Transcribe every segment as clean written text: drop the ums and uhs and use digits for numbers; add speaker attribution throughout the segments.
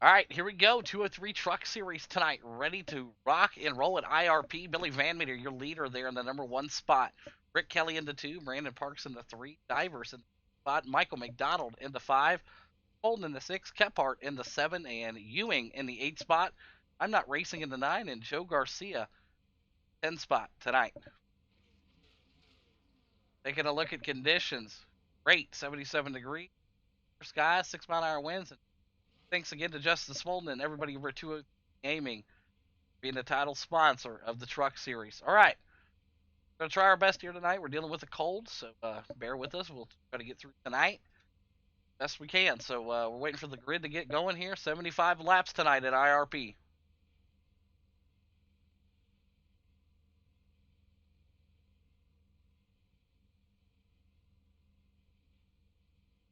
Speaker 1: All right, here we go. 203 Truck Series tonight. Ready to rock and roll at IRP. Billy Van Meter, your leader there in the number one spot. Rick Kelly in the two. Brandon Parks in the three. Divers in the spot. Michael McDonald in the five. Holden in the six. Kephart in the seven. And Ewing in the eight spot. I'm Not Racing in the nine. And Joe Garcia 10 spot tonight. Taking a look at conditions. Great. 77 degrees. Sky. 6-mile-an-hour winds. And thanks again to Justin Smolden and everybody over at 203 Gaming being the title sponsor of the Truck Series. All right, we're going to try our best here tonight. We're dealing with a cold, so bear with us. We'll try to get through tonight best we can. So we're waiting for the grid to get going here. 75 laps tonight at IRP.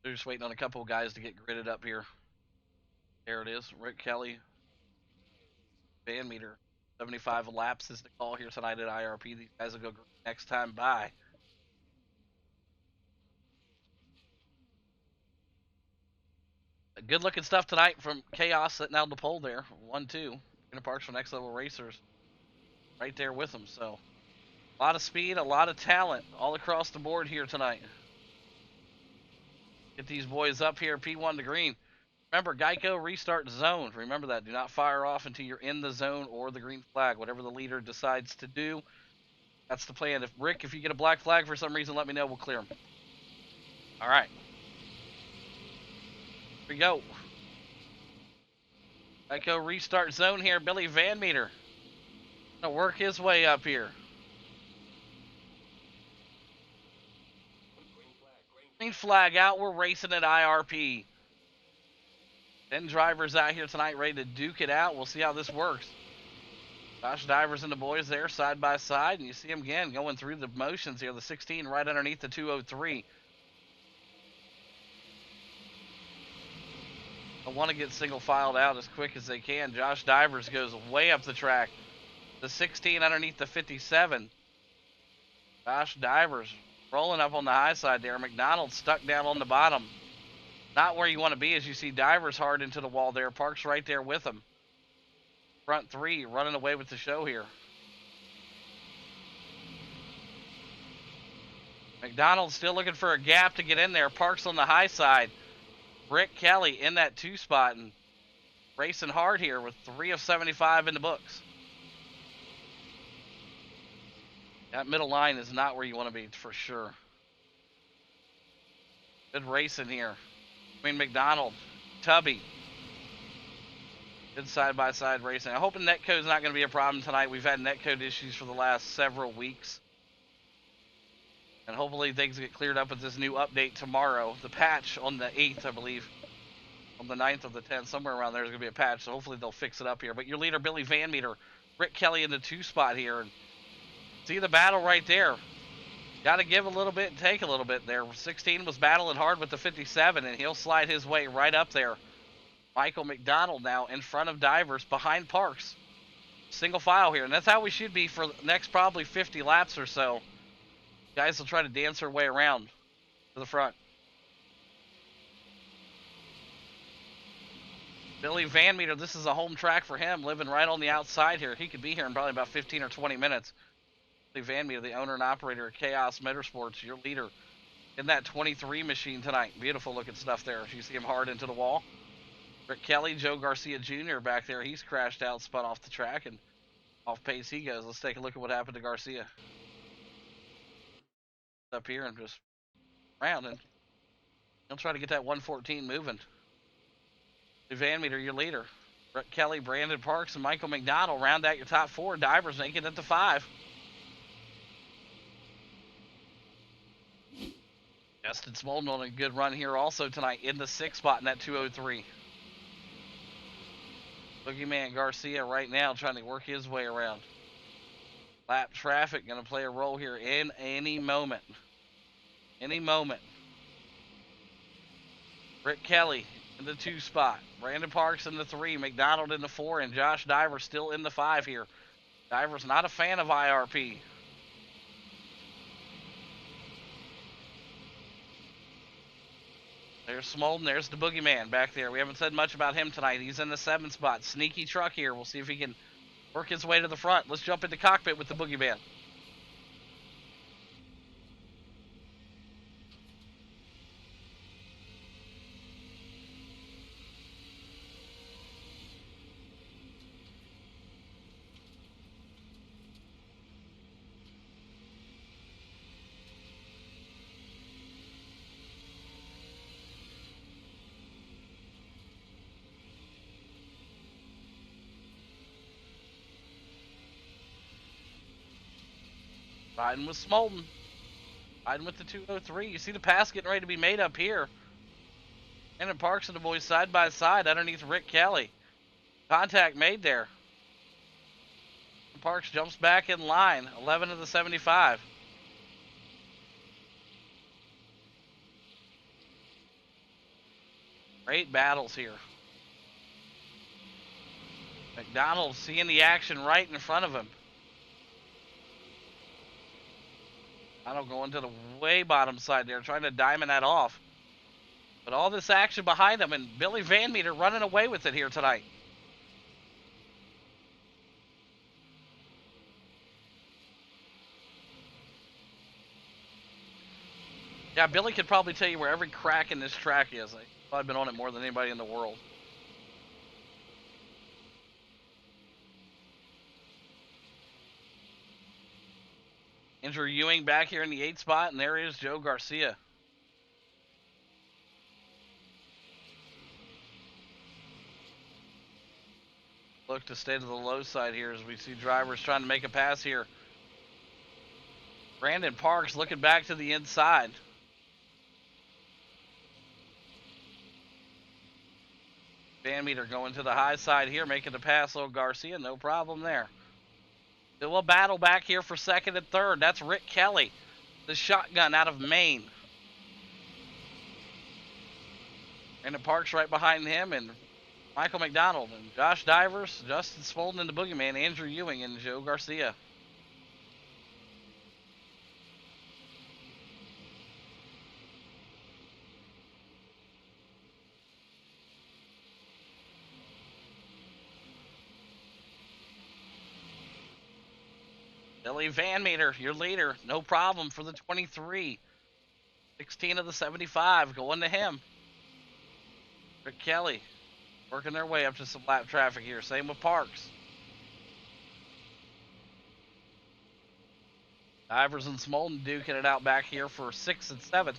Speaker 1: They're just waiting on a couple of guys to get gridded up here. There it is. Rick Kelly, Van Meter. 75 laps is the call here tonight at IRP. These guys will go next time by. Good looking stuff tonight from Chaos sitting out the pole there. 1-2. Gonna Parks for Next Level Racers right there with them. So a lot of speed, a lot of talent all across the board here tonight. Get these boys up here, P1 to green. Remember, Geico restart zone. Remember that. Do not fire off until you're in the zone or the green flag. Whatever the leader decides to do, that's the plan. If you get a black flag for some reason, let me know. We'll clear them. All right. Here we go. Geico restart zone here. Billy Van Meter gonna work his way up here. Green flag out. We're racing at IRP. 10 drivers out here tonight ready to duke it out. We'll see how this works. Josh Divers and the boys there side by side, and you see them again going through the motions here. The 16 right underneath the 203. I want to get single filed out as quick as they can. Josh Divers goes way up the track. The 16 underneath the 57. Josh Divers rolling up on the high side there. McDonald stuck down on the bottom. Not where you want to be as you see Divers hard into the wall there. Parks right there with him. Front three running away with the show here. McDonald still looking for a gap to get in there. Parks on the high side. Rick Kelly in that two spot and racing hard here with 3 of 75 in the books. That middle line is not where you want to be for sure. Good racing here. Between McDonald, Tubby. Good side-by-side racing. I hope the netcode is not going to be a problem tonight. We've had netcode issues for the last several weeks. And hopefully things get cleared up with this new update tomorrow. The patch on the 8th, I believe. On the 9th or the 10th, somewhere around there is going to be a patch. So hopefully they'll fix it up here. But your leader, Billy Van Meter, Rick Kelly in the 2 spot here. And see the battle right there. Got to give a little bit and take a little bit there. 16 was battling hard with the 57, and he'll slide his way right up there. Michael McDonald now in front of Divers, behind Parks. Single file here, and that's how we should be for the next probably 50 laps or so. Guys will try to dance their way around to the front. Billy Van Meter, this is a home track for him, living right on the outside here. He could be here in probably about 15 or 20 minutes. Van Meter, the owner and operator of Chaos Motorsports, your leader in that 23 machine tonight. Beautiful looking stuff there. You see him hard into the wall. Rick Kelly, Joe Garcia Jr. back there. He's crashed out, spun off the track, and off pace he goes. Let's take a look at what happened to Garcia. Up here and just round, and he'll try to get that 114 moving. Van Meter, your leader. Rick Kelly, Brandon Parks, and Michael McDonald round out your top 4. Divers making it to 5. Justin Smolden on a good run here also tonight in the 6th spot in that 203. Boogeyman Garcia right now trying to work his way around. Lap traffic going to play a role here in any moment. Any moment. Rick Kelly in the 2 spot. Brandon Parks in the 3. McDonald in the 4. And Josh Divers still in the 5 here. Divers not a fan of IRP. There's Smolden. There's the boogeyman back there. We haven't said much about him tonight. He's in the 7 spot. Sneaky truck here. We'll see if he can work his way to the front. Let's jump into cockpit with the boogeyman. Riding with Smolden. Riding with the 203. You see the pass getting ready to be made up here. And in Parks and the boys side by side underneath Rick Kelly. Contact made there. Parks jumps back in line. 11 of the 75. Great battles here. McDonald seeing the action right in front of him. McDonald going to the way bottom side there, trying to diamond that off. But all this action behind him, and Billy Van Meter running away with it here tonight. Yeah, Billy could probably tell you where every crack in this track is. He's probably been on it more than anybody in the world. Andrew Ewing back here in the 8 spot, and there is Joe Garcia. Look to stay to the low side here as we see drivers trying to make a pass here. Brandon Parks looking back to the inside. Van Meter going to the high side here, making the pass. Little Garcia, no problem there. Still a battle back here for second and third. That's Rick Kelly, the shotgun out of Maine. Brandon Parks right behind him, and Michael McDonald and Josh Divers, Justin Smolden and the boogeyman, Andrew Ewing and Joe Garcia. Billy Van Meter, your leader, no problem for the 23. 16 of the 75 going to him. Rick Kelly working their way up to some lap traffic here. Same with Parks. Divers and Smolden duking it out back here for 6 and 7.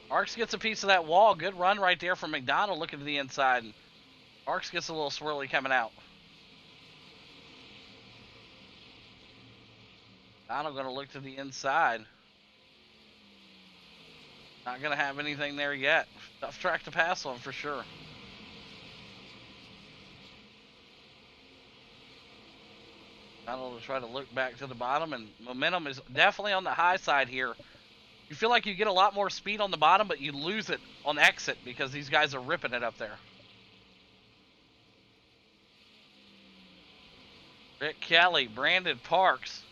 Speaker 1: Parks gets a piece of that wall. Good run right there from McDonald looking to the inside. And Parks gets a little swirly coming out. McDonald going to look to the inside. Not going to have anything there yet. Tough track to pass on for sure. McDonald will try to look back to the bottom, and momentum is definitely on the high side here. You feel like you get a lot more speed on the bottom, but you lose it on exit because these guys are ripping it up there. Rick Kelly, Brandon Parks,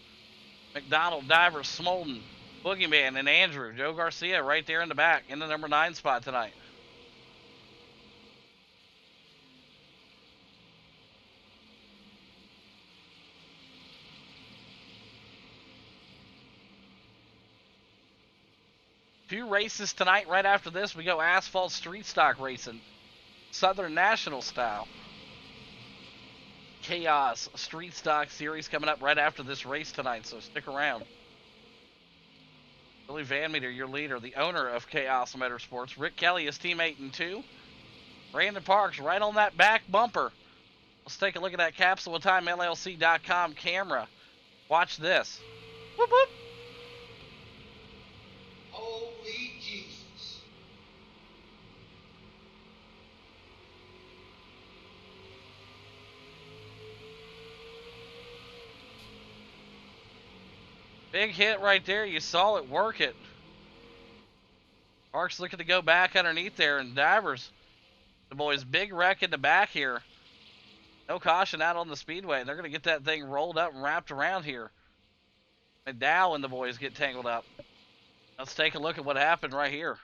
Speaker 1: McDonald, Divers, Smolden, Boogeyman, and Andrew. Joe Garcia right there in the back in the number 9 spot tonight. Two races tonight. Right after this, we go asphalt street stock racing. Southern National style. Chaos Street Stock Series coming up right after this race tonight, so stick around. Billy Van Meter, your leader, the owner of Chaos Motorsports. Rick Kelly, his teammate in 2. Brandon Parks right on that back bumper. Let's take a look at that CapsuleTimeLLC.com camera. Watch this. Whoop, whoop.
Speaker 2: Holy Jesus.
Speaker 1: Big hit right there. You saw it work it. Parks looking to go back underneath there, and Divers, the boys, big wreck in the back here. No caution out on the speedway. They're going to get that thing rolled up and wrapped around here. McDowell and the boys get tangled up. Let's take a look at what happened right here.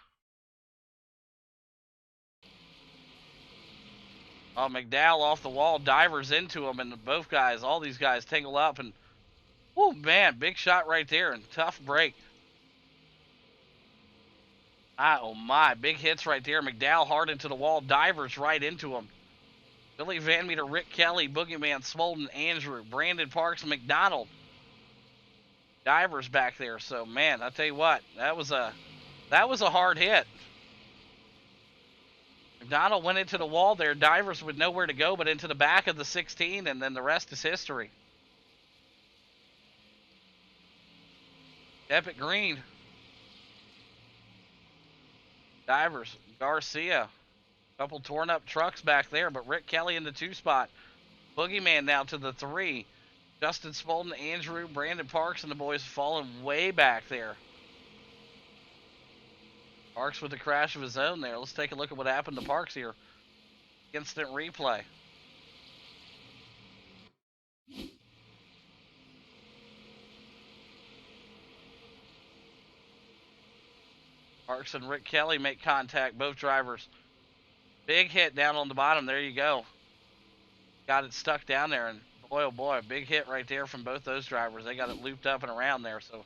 Speaker 1: Oh, McDowell off the wall, divers into him, and both guys, all these guys tangle up, and oh man, big shot right there, and tough break. Oh my, big hits right there. McDowell hard into the wall, divers right into him. Billy Van Meter, Rick Kelly, Boogeyman, Smolden, Andrew, Brandon Parks, McDonald. Divers back there. So man, I tell you what, that was a hard hit. McDonald went into the wall there. Divers with nowhere to go but into the back of the 16, and then the rest is history. Epic Green. Divers. Garcia. Couple torn up trucks back there, but Rick Kelly in the 2 spot. Boogeyman now to the 3. Justin Spolden, Andrew, Brandon Parks, and the boys falling way back there. Parks with a crash of his own there. Let's take a look at what happened to Parks here. Instant replay. Parks and Rick Kelly make contact, both drivers. Big hit down on the bottom. There you go. Got it stuck down there, and boy, oh boy, big hit right there from both those drivers. They got it looped up and around there, so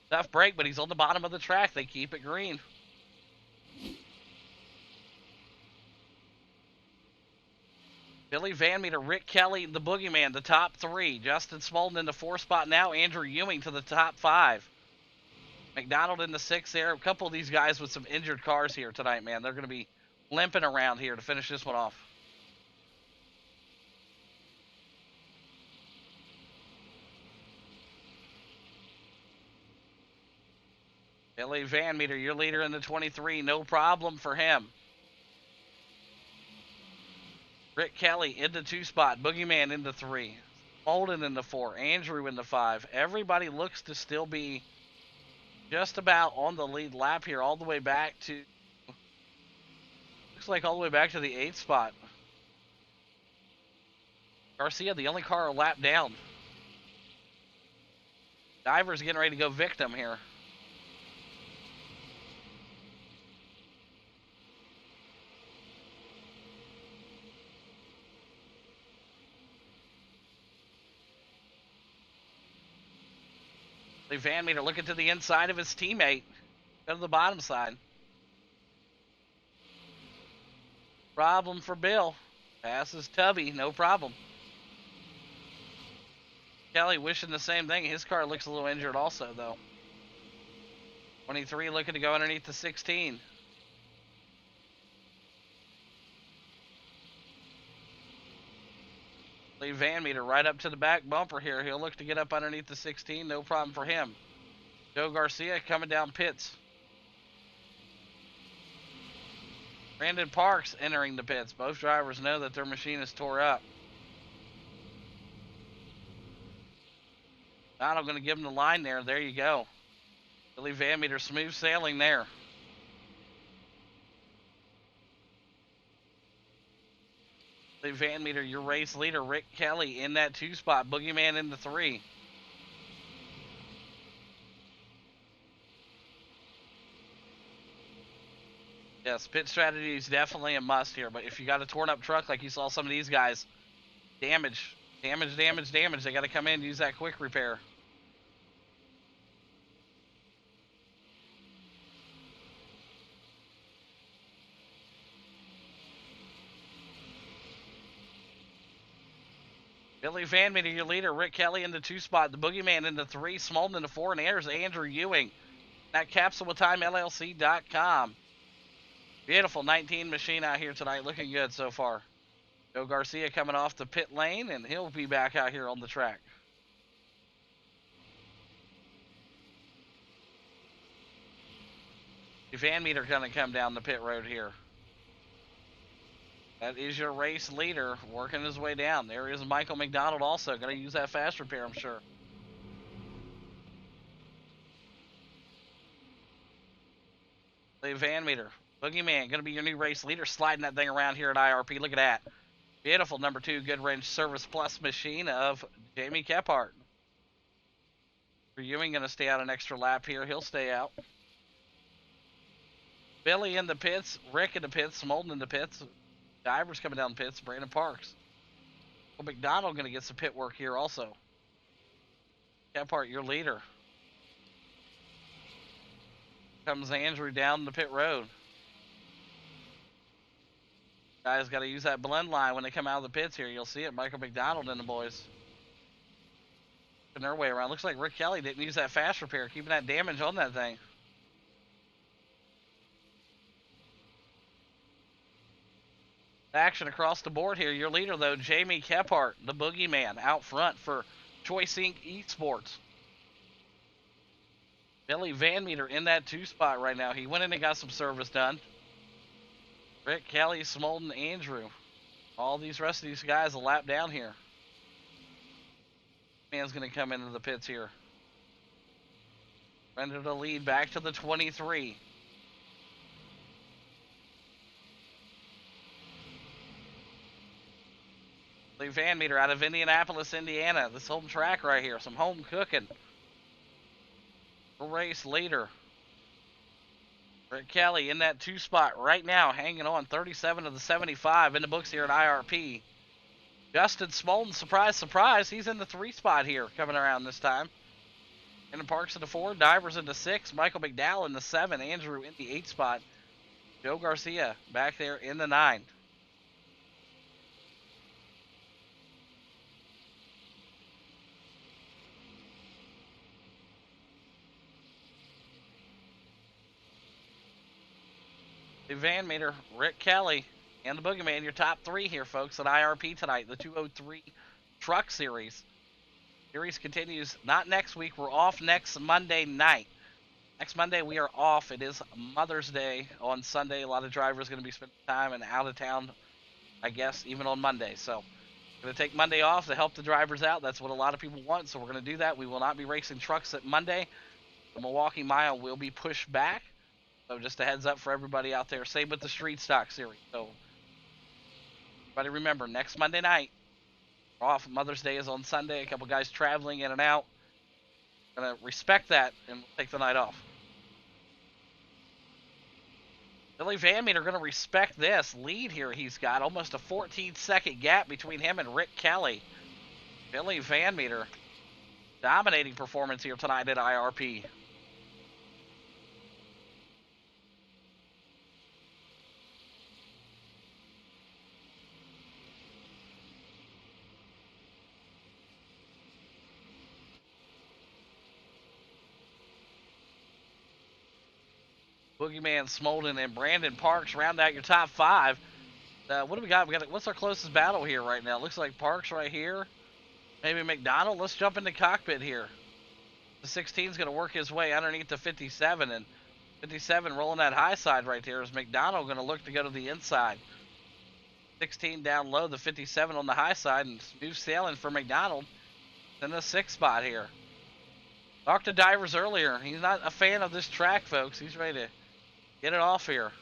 Speaker 1: tough break, but he's on the bottom of the track. They keep it green. Billy Van Meter, Rick Kelly, the Boogeyman, the top 3. Justin Smolden in the 4 spot now. Andrew Ewing to the top 5. McDonald in the 6 there. A couple of these guys with some injured cars here tonight, man. They're going to be limping around here to finish this one off. Billy Van Meter, your leader in the 23. No problem for him. Rick Kelly in the 2 spot. Boogeyman in the 3. Holden in the 4. Andrew in the 5. Everybody looks to still be just about on the lead lap here, all the way back to, looks like all the way back to the 8th spot. Garcia, the only car a lap down. Divers getting ready to go victim here. Van Meter looking to the inside of his teammate. Go to the bottom side. Problem for Bill. Passes Tubby, no problem. Kelly wishing the same thing. His car looks a little injured also, though. 23 looking to go underneath the 16. Leave Van Meter right up to the back bumper here. He'll look to get up underneath the 16. No problem for him. Joe Garcia coming down pits. Brandon Parks entering the pits. Both drivers know that their machine is tore up. Donald going to give him the line there. There you go. Billy Van Meter smooth sailing there. Billy Van Meter, your race leader. Rick Kelly in that 2 spot. Boogeyman in the 3. Yes, pit strategy is definitely a must here, but if you got a torn up truck like you saw some of these guys, damage. They got to come in and use that quick repair. Billy Van Meter, your leader. Rick Kelly in the 2 spot. The Boogeyman in the 3. Smolden in the 4. And there's Andrew Ewing. That CapsuleTimeLLC.com. Beautiful 19 machine out here tonight. Looking good so far. Joe Garcia coming off the pit lane, and he'll be back out here on the track. Van Meter going to come down the pit road here. That is your race leader working his way down. There is Michael McDonald also. Going to use that fast repair, I'm sure. Van Meter. Boogeyman going to be your new race leader, sliding that thing around here at IRP. Look at that. Beautiful number 2 Good Range Service Plus machine of Jamie Kephart. For Ewing going to stay out an extra lap here. He'll stay out. Billy in the pits, Rick in the pits, Smolden in the pits, Divers coming down the pits, Brandon Parks. Well, McDonald going to get some pit work here also. Kephart, your leader. Comes Andrew down the pit road. Guys got to use that blend line when they come out of the pits here. You'll see it. Michael McDonald and the boys. Their way around. Looks like Rick Kelly didn't use that fast repair, keeping that damage on that thing. Action across the board here. Your leader, though, Jamie Kephart, the boogeyman, out front for Choice Inc. Esports. Billy Van Meter in that 2 spot right now. He went in and got some service done. Rick Kelly, Smolden, Andrew. All these rest of these guys a lap down here. Man's going to come into the pits here. Render the lead back to the 23. Lee Van Meter out of Indianapolis, Indiana. This home track right here. Some home cooking. Race leader. Rick Kelly in that 2 spot right now, hanging on 37 of the 75 in the books here at IRP. Justin Smolden, surprise, surprise, he's in the 3 spot here, coming around this time. Brandon Parks in the 4, Divers in the 6, Michael McDowell in the 7, Andrew in the 8 spot, Joe Garcia back there in the 9. Van Meter, Rick Kelly, and the Boogeyman, your top 3 here, folks, at IRP tonight, the 203 Truck Series. Series continues not next week. We're off next Monday night. Next Monday we are off. It is Mother's Day on Sunday. A lot of drivers going to be spending time and out of town, I guess, even on Monday. So we're going to take Monday off to help the drivers out. That's what a lot of people want, so we're going to do that. We will not be racing trucks at Monday. The Milwaukee Mile will be pushed back. So just a heads up for everybody out there. Same with the Street Stock Series. So everybody remember, next Monday night, we're off. Mother's Day is on Sunday. A couple guys traveling in and out. Gonna respect that and take the night off. Billy Van Meter gonna respect this lead here. He's got almost a 14-second gap between him and Rick Kelly. Billy Van Meter, dominating performance here tonight at IRP. Boogeyman, Smolden, and Brandon Parks round out your top 5. What do we got? What's our closest battle here right now? Looks like Parks right here. Maybe McDonald. Let's jump into cockpit here. The 16 is going to work his way underneath the 57, and 57 rolling that high side right there. Is McDonald going to look to go to the inside? 16 down low, the 57 on the high side, and smooth sailing for McDonald in the 6th spot here. Talked to Divers earlier. He's not a fan of this track, folks. He's ready to get it off here.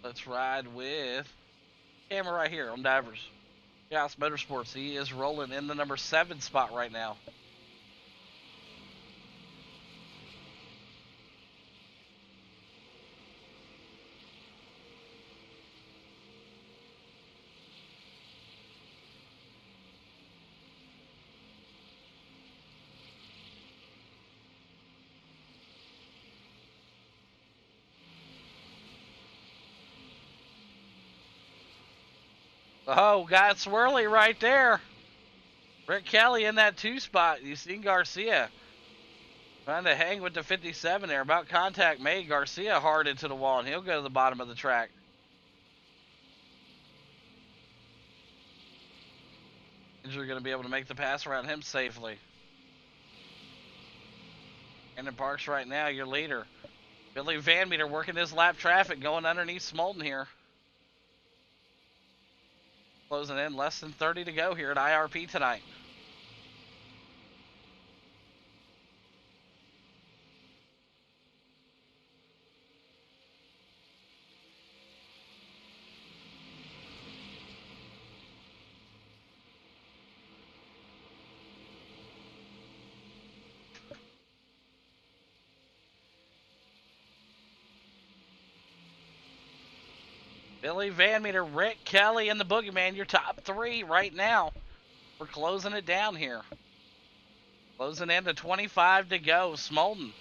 Speaker 1: Let's ride with camera right here on Divers. Chaos Motorsports. He is rolling in the number 7 spot right now. Oh, got swirly right there. Rick Kelly in that 2 spot. You seen Garcia trying to hang with the 57 there. About contact made. Garcia hard into the wall, and he'll go to the bottom of the track. You're going to be able to make the pass around him safely. Brandon Parks right now, your leader. Billy Van Meter working his lap traffic, going underneath Smolden here. Closing in, less than 30 to go here at IRP tonight. Billy Van Meter, Rick Kelly, and the Boogeyman, your top three right now. We're closing it down here. Closing in to 25 to go. Smolden,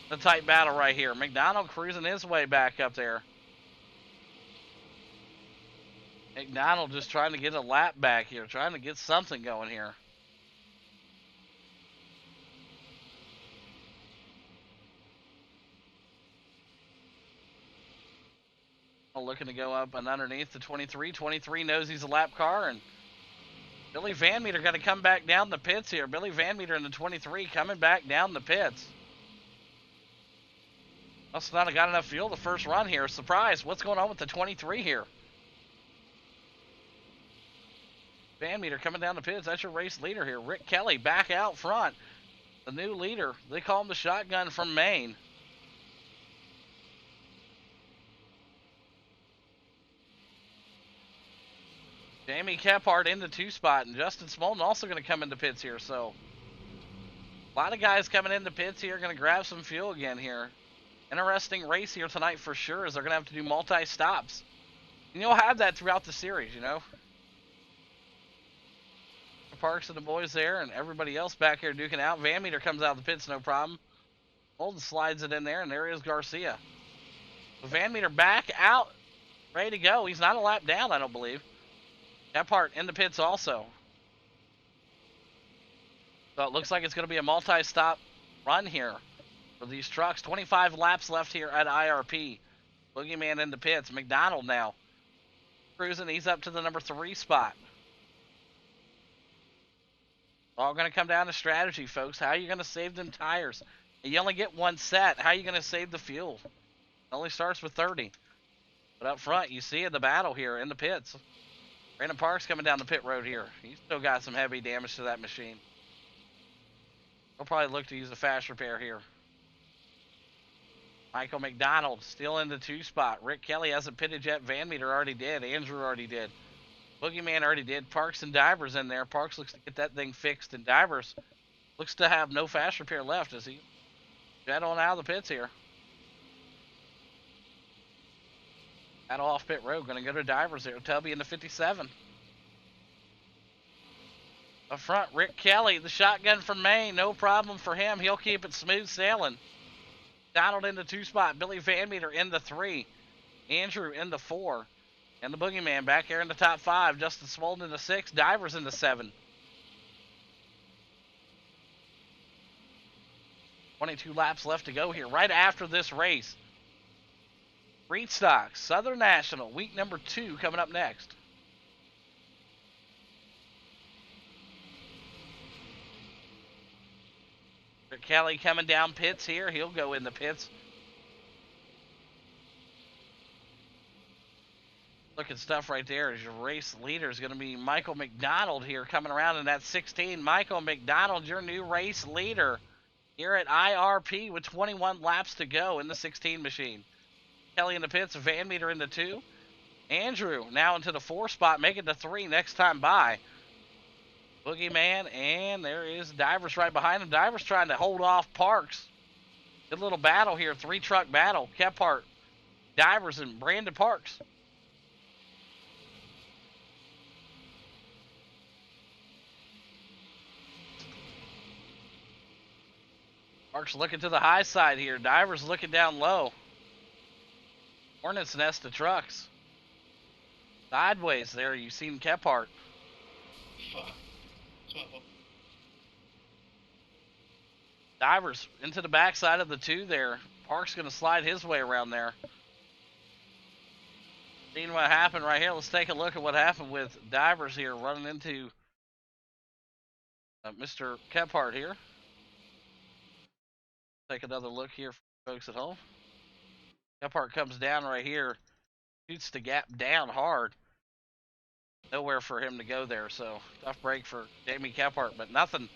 Speaker 1: the tight battle right here. McDonald cruising his way back up there. McDonald just trying to get a lap back here, trying to get something going here. Looking to go up and underneath the 23. 23 knows he's a lap car, and Billy Van Meter got to come back down the pits here. Billy Van Meter in the 23 coming back down the pits. Must not have got enough fuel the first run here. Surprise, what's going on with the 23 here? Van Meter coming down the pits. That's your race leader here. Rick Kelly back out front. The new leader. They call him the shotgun from Maine. Jamie Kephart in the 2 spot, and Justin Smolden also going to come into pits here. So a lot of guys coming into pits here, going to grab some fuel again here. Interesting race here tonight for sure, as they're going to have to do multi-stops. And you'll have that throughout the series, you know. Parks and the boys there, and everybody else back here duking out. Van Meter comes out of the pits, no problem. Holden slides it in there, and there is Garcia. Van Meter back out, ready to go. He's not a lap down, I don't believe. Kephart in the pits also. So it looks like it's going to be a multi-stop run here for these trucks. 25 laps left here at IRP. Boogeyman in the pits. McDonald now cruising. He's up to the number 3 spot. All going to come down to strategy, folks. How are you going to save them tires? You only get one set. How are you going to save the fuel? It only starts with 30. But up front, you see the battle here in the pits. Brandon Parks coming down the pit road here. He's still got some heavy damage to that machine. He'll probably look to use a fast repair here. Michael McDonald still in the 2 spot. Rick Kelly hasn't pitted yet. Van Meter already did. Andrew already did. Boogeyman already did. Parks and Divers in there. Parks looks to get that thing fixed, and Divers looks to have no fast repair left as he jet on out of the pits here. Battle off pit road. Going to go to Divers there. Tubby in the 57. Up front, Rick Kelly, the shotgun from Maine. No problem for him. He'll keep it smooth sailing. Donald in the 2 spot. Billy Van Meter in the 3. Andrew in the 4. And the Boogeyman back here in the top 5. Justin Smolden in the 6. Divers in the 7. 22 laps left to go here. Right after this race. Reedstock, Southern National, week number 2 coming up next. Rick Kelly coming down pits here. He'll go in the pits. Look at stuff right there. As your race leader is going to be Michael McDonald here coming around in that 16. Michael McDonald, your new race leader here at IRP with 21 laps to go in the 16 machine. Kelly in the pits, Van Meter in the 2. Andrew now into the 4 spot, making the 3 next time by. Boogeyman, and there is Divers right behind him. Divers trying to hold off Parks. Good little battle here, 3-truck battle. Kephart, Divers, and Brandon Parks. Parks looking to the high side here. Divers looking down low. Hornet's nest of trucks. Sideways there, you've seen Kephart.
Speaker 2: Fuck.
Speaker 1: Divers into the backside of the 2 there. Park's going to slide his way around there. Seeing what happened right here. Let's take a look at what happened with Divers here running into Mr. Kephart here. Take another look here for folks at home. Kephart comes down right here. Shoots the gap down hard. Nowhere for him to go there, so tough break for Jamie Kephart, but nothing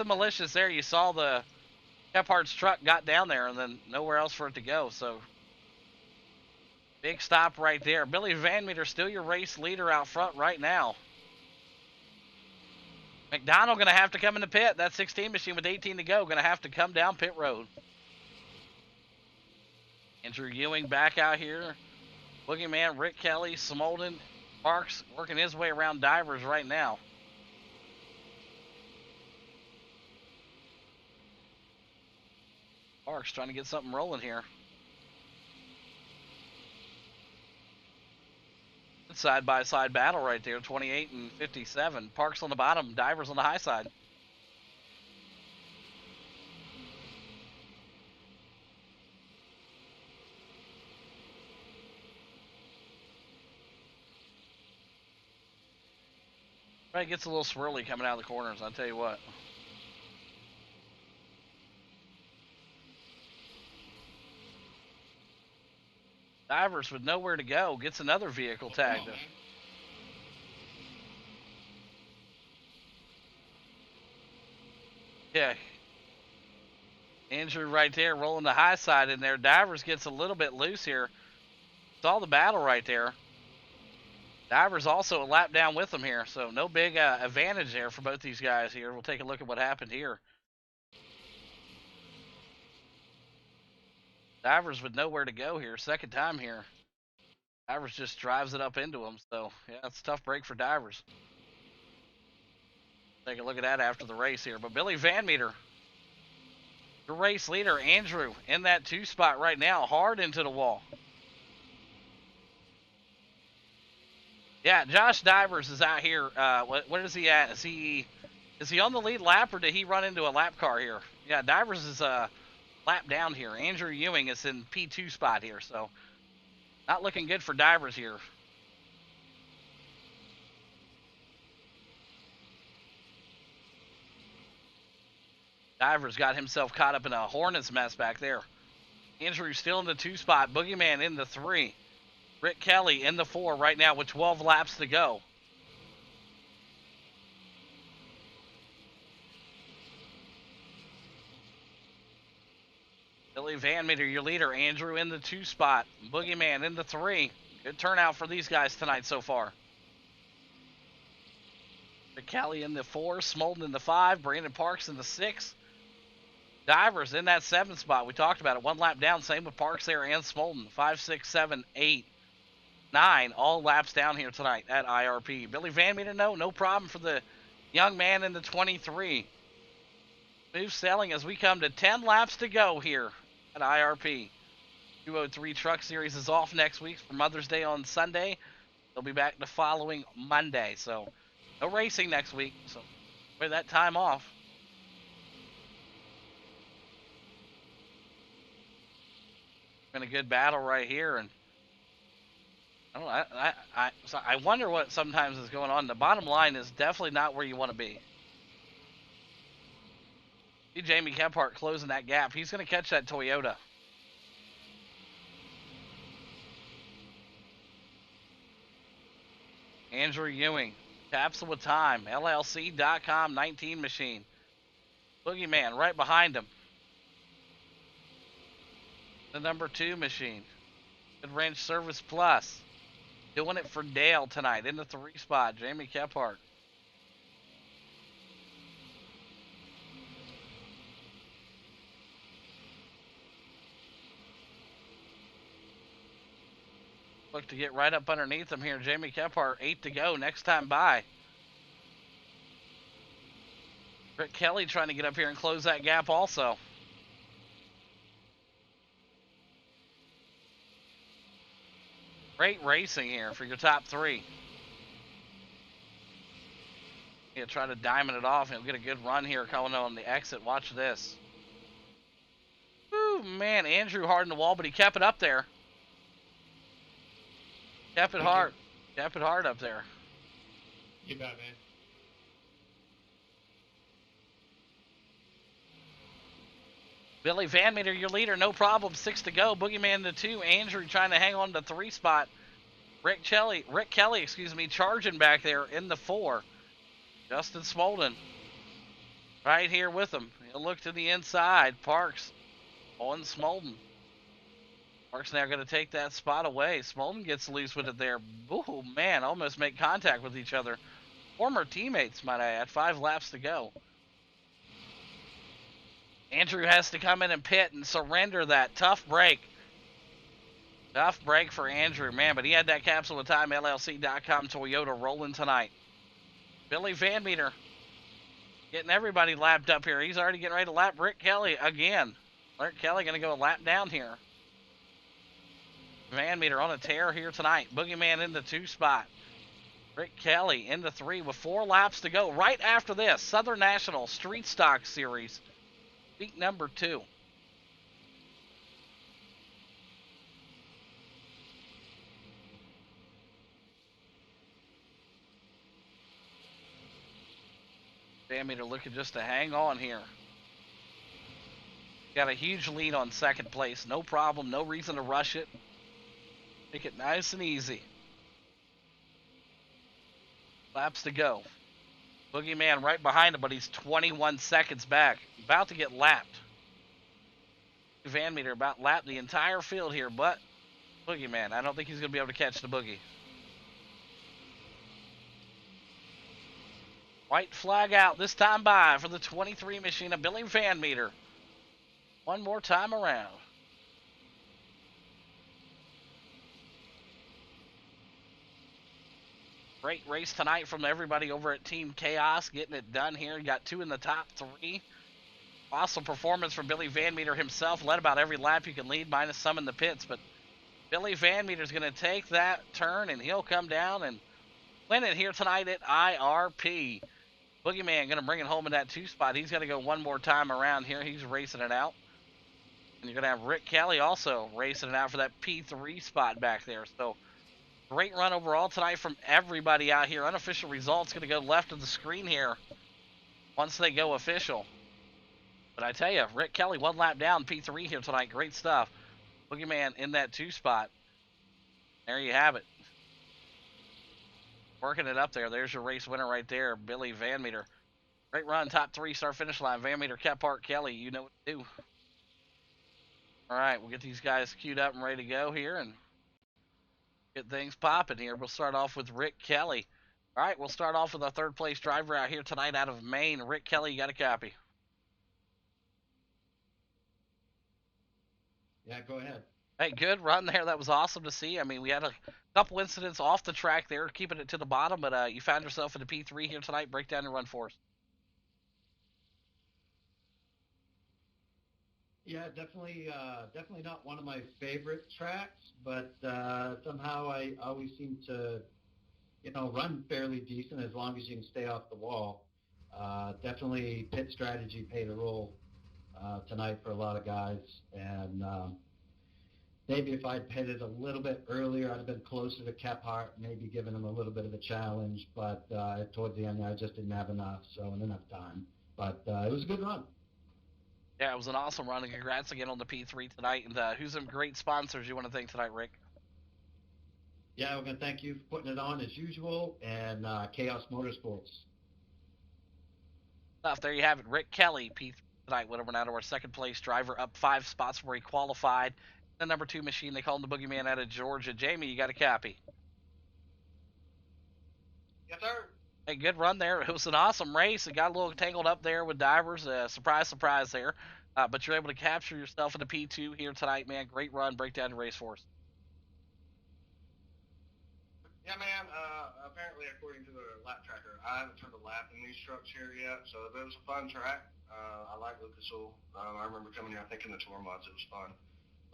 Speaker 1: malicious there. You saw the Kephart's truck got down there and then nowhere else for it to go, so big stop right there. Billy Van Meter still your race leader out front right now. McDonald going to have to come in the pit. That 16 machine with 18 to go going to have to come down pit road. Andrew Ewing back out here. Boogeyman, Rick Kelly, Smolden, Parks working his way around Divers right now. Parks trying to get something rolling here. Side-by-side battle right there, 28 and 57. Parks on the bottom, Divers on the high side. It gets a little swirly coming out of the corners, I'll tell you what. Divers with nowhere to go gets another vehicle tagged. Yeah. Andrew right there rolling the high side in there. Divers gets a little bit loose here. It's all the battle right there. Divers also a lap down with them here, so no big advantage there for both these guys here. We'll take a look at what happened here. Divers with nowhere to go here, second time here. Divers just drives it up into him, so yeah, it's a tough break for Divers. Take a look at that after the race here. But Billy Van Meter, the race leader, Andrew, in that 2 spot right now, hard into the wall. Yeah, Josh Divers is out here. What is he at? Is he on the lead lap, or did he run into a lap car here? Yeah, Divers is lap down here. Andrew Ewing is in P2 spot here, so not looking good for Divers here. Divers got himself caught up in a Hornets mess back there. Andrew still in the 2 spot. Boogeyman in the 3. Rick Kelly in the 4 right now with 12 laps to go. Billy Van Meter, your leader. Andrew in the 2 spot. Boogeyman in the 3. Good turnout for these guys tonight so far. Rick Kelly in the 4. Smolden in the 5. Brandon Parks in the 6. Divers in that 7 spot. We talked about it. 1 lap down. Same with Parks there and Smolden. 5, 6, 7, 8, 9. All laps down here tonight at IRP. Billy Van Meter, no problem for the young man in the 23. Smooth sailing as we come to 10 laps to go here at IRP. 203 Truck Series is off next week for Mother's Day on Sunday. They'll be back the following Monday. So no racing next week. So enjoy that time off. Been a good battle right here, and I don't know, so I wonder what sometimes is going on. The bottom line is definitely not where you want to be. See Jamie Kephart closing that gap. He's going to catch that Toyota. Andrew Ewing, Capsule with Time, LLC.com 19 machine. Boogeyman right behind him. The number 2 machine. Good Ranch Service Plus. Doing it for Dale tonight in the 3 spot. Jamie Kephart. Look to get right up underneath him here. Jamie Kephart, 8 to go. Next time by. Rick Kelly trying to get up here and close that gap also. Great racing here for your top 3. He'll try to diamond it off. He'll get a good run here coming on the exit. Watch this. Woo, man, Andrew hard in the wall, but he kept it up there. Kept it hard. Kept it hard up there.
Speaker 2: You bet, man.
Speaker 1: Billy Van Meter, your leader, no problem. 6 to go. Boogeyman to 2. Andrew trying to hang on to 3 spot. Rick Kelly, charging back there in the 4. Justin Smolden right here with him. He'll look to the inside. Parks on Smolden. Parks now going to take that spot away. Smolden gets loose with it there. Oh, man, almost make contact with each other. Former teammates, might I add. 5 laps to go. Andrew has to come in and pit and surrender that tough break. Tough break for Andrew, man, but he had that Capsule of Time LLC.com Toyota rolling tonight. Billy Van Meter getting everybody lapped up here. He's already getting ready to lap Rick Kelly again. Rick Kelly going to go a lap down here. Van Meter on a tear here tonight. Boogeyman in the 2 spot. Rick Kelly into 3 with 4 laps to go. Right after this, Southern National Street Stock Series, week number 2. Van Meter looking just to hang on here. Got a huge lead on second place. No problem. No reason to rush it. Take it nice and easy. Laps to go. Boogeyman right behind him, but he's 21 seconds back. About to get lapped. Van Meter about lapped the entire field here, but Boogeyman, I don't think he's going to be able to catch the Boogie. White flag out this time by for the 23 machine of Billy Van Meter. One more time around. Great race tonight from everybody over at Team Chaos, getting it done here. You got 2 in the top 3. Awesome performance from Billy Van Meter himself. Led about every lap you can lead, minus some in the pits. But Billy Van Meter is going to take that turn, and he'll come down and win it here tonight at IRP. Boogeyman going to bring it home in that 2 spot. He's going to go one more time around here. He's racing it out. And you're going to have Rick Kelly also racing it out for that P3 spot back there. So great run overall tonight from everybody out here. Unofficial results going to go left of the screen here once they go official. But I tell you, Rick Kelly 1 lap down P3 here tonight. Great stuff. Boogeyman in that 2 spot. There you have it. Working it up there. There's your race winner right there, Billy Van Meter. Great run, top 3 start finish line. Van Meter, Kephart, Kelly, you know what to do. All right, we'll get these guys queued up and ready to go here and get things popping here. We'll start off with Rick Kelly. All right, we'll start off with our 3rd place driver out here tonight out of Maine. Rick Kelly, you got a copy.
Speaker 2: Yeah, go ahead.
Speaker 1: Hey, good run there. That was awesome to see. I mean, we had a couple incidents off the track there, keeping it to the bottom, but you found yourself in the P3 here tonight. Break down your run for us.
Speaker 2: Yeah, definitely not one of my favorite tracks, but somehow I always seem to, run fairly decent as long as you can stay off the wall. Definitely pit strategy played a role tonight for a lot of guys, and maybe if I'd pitted a little bit earlier, I'd have been closer to Kephart, maybe giving him a little bit of a challenge, but towards the end, I just didn't have enough time. But it was a good run.
Speaker 1: Yeah, it was an awesome run, and congrats again on the P3 tonight. And who's some great sponsors you want to thank tonight, Rick?
Speaker 2: Yeah, we're going to thank you for putting it on as usual, and Chaos Motorsports.
Speaker 1: Stuff. There you have it. Rick Kelly, P3 tonight, went over now to our 2nd place driver, up 5 spots where he qualified. The number 2 machine, they call him the Boogeyman out of Georgia. Jamie, you got a copy?
Speaker 2: Yes, sir.
Speaker 1: Hey, good run there. It was an awesome race. It got a little tangled up there with divers. Surprise, surprise there. But you're able to capture yourself in the P2 here tonight, man. Great run. Break down the race for us.
Speaker 3: Yeah, man. Apparently, according to the lap tracker, I haven't turned a lap in these trucks here yet, so it was a fun track. I like Lucas Oil. I remember coming here, I think, in the tour mods. It was fun.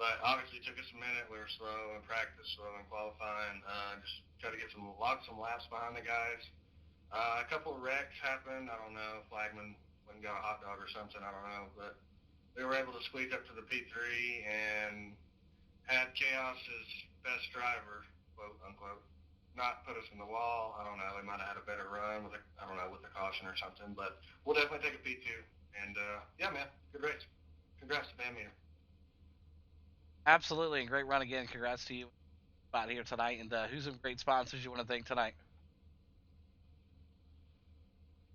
Speaker 3: But obviously, it took us a minute. We were slow in practice, slow in qualifying. Just try to get some laps behind the guys. A couple of wrecks happened. I don't know. Flagman went and got a hot dog or something. I don't know. But we were able to squeeze up to the P3 and had Chaos's best driver, quote unquote, not put us in the wall. I don't know. We might have had a better run with with the caution or something. But we'll definitely take a P2. And yeah, man, good race. Congrats to Van Meter.
Speaker 1: Absolutely, and great run again. Congrats to you out here tonight. And who's some great sponsors you want to thank tonight?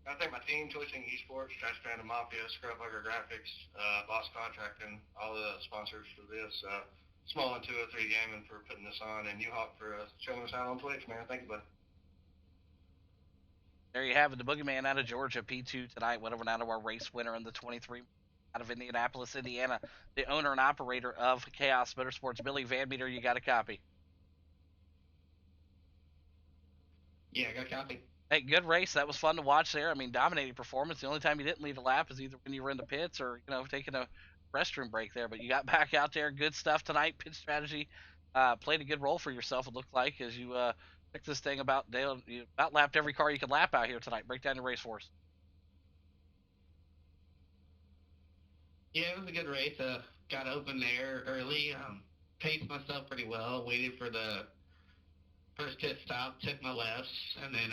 Speaker 3: I thank my team, Choicing Esports, Trash Panda Mafia, Scrubhugger Graphics, Boss Contracting, all the sponsors for this. Small and 203 Gaming for putting this on, and U-Hawk for showing us out on Twitch, man. Thank you, buddy.
Speaker 1: There you have it, the Boogeyman out of Georgia, P2 tonight. Went over now to our race winner in the 23 out of Indianapolis, Indiana, the owner and operator of Chaos Motorsports. Billy Van Meter, you got a copy.
Speaker 2: Yeah, I got a copy.
Speaker 1: Hey, good race. That was fun to watch there. I mean, dominating performance. The only time you didn't lead a lap is either when you were in the pits or, taking a restroom break there. But you got back out there. Good stuff tonight. Pit strategy played a good role for yourself, it looked like, as you picked this thing you about lapped every car you could lap out here tonight. Break down your race for us.
Speaker 2: Yeah, it was a good race. Got open there early. Paced myself pretty well. Waited for the first pit stop. Took my lefts, and then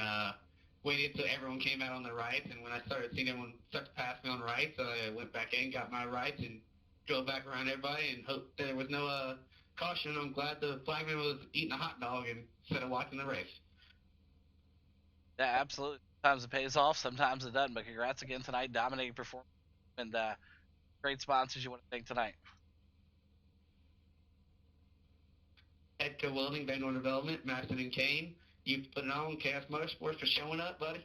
Speaker 2: waited until everyone came out on the rights. And when I started seeing everyone start to pass me on rights, I went back in, got my rights, and drove back around everybody, and hoped there was no caution. I'm glad the flagman was eating a hot dog instead of watching the race.
Speaker 1: Yeah, absolutely. Sometimes it pays off, sometimes it doesn't. But congrats again tonight. Dominating performance and great sponsors you want to thank tonight.
Speaker 2: Edco Welding, Van Dorn Development, Maston and Kane. You put it on, Chaos Motorsports for showing up, buddy.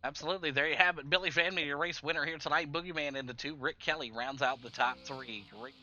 Speaker 1: Absolutely. There you have it. Billy Van Meter, your race winner here tonight. Boogeyman into 2. Rick Kelly rounds out the top 3. Great